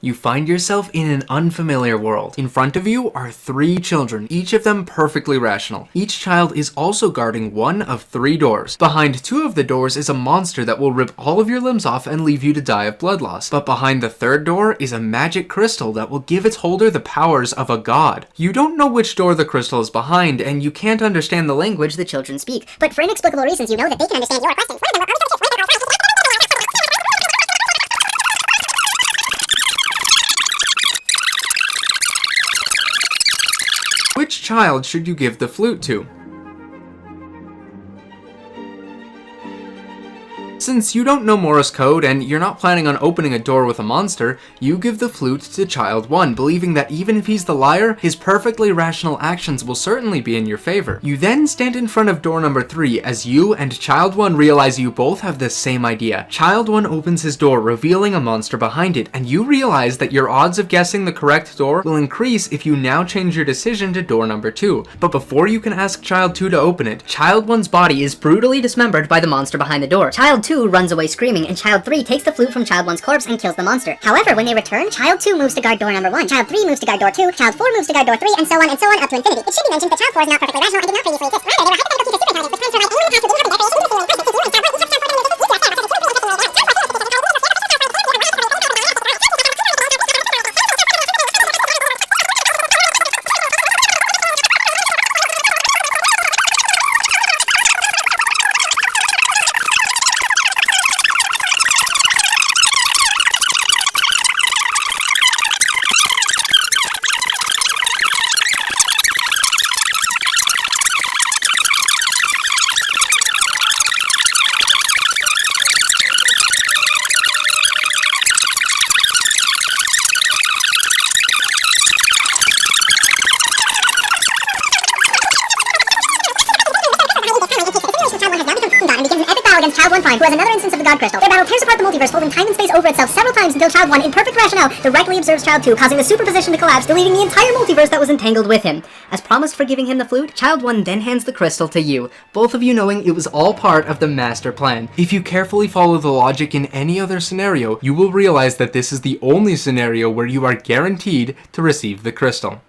You find yourself in an unfamiliar world. In front of you are 3 children, each of them perfectly rational. Each child is also guarding one of 3 doors. Behind 2 of the doors is a monster that will rip all of your limbs off and leave you to die of blood loss. But behind the 3rd door is a magic crystal that will give its holder the powers of a god. You don't know which door the crystal is behind, and you can't understand the language the children speak. But for inexplicable reasons, you know that they can understand your questions. Which child should you give the flute to? Since you don't know Morse code and you're not planning on opening a door with a monster, you give the flute to child 1, believing that even if he's the liar, his perfectly rational actions will certainly be in your favor. You then stand in front of door number 3 as you and child 1 realize you both have the same idea. Child 1 opens his door, revealing a monster behind it, and you realize that your odds of guessing the correct door will increase if you now change your decision to door number 2. But before you can ask child 2 to open it, child 1's body is brutally dismembered by the monster behind the door. Child 2 runs away screaming, and Child 3 takes the flute from Child 1's corpse and kills the monster. However, when they return, Child 2 moves to guard door number 1, Child 3 moves to guard door 2, Child 4 moves to guard door 3, and so on up to infinity. It should be mentioned that Child 4 is not perfectly rational and did not previously exist. Rather, they were hypothetical pieces of super intelligence, but time survive only past the being have to be against Child 1 Prime, who has another instance of the God Crystal. Their battle tears apart the multiverse, folding time and space over itself several times until Child 1, in perfect rationale, directly observes Child 2, causing the superposition to collapse, deleting the entire multiverse that was entangled with him. As promised for giving him the flute, Child 1 then hands the crystal to you, both of you knowing it was all part of the master plan. If you carefully follow the logic in any other scenario, you will realize that this is the only scenario where you are guaranteed to receive the crystal.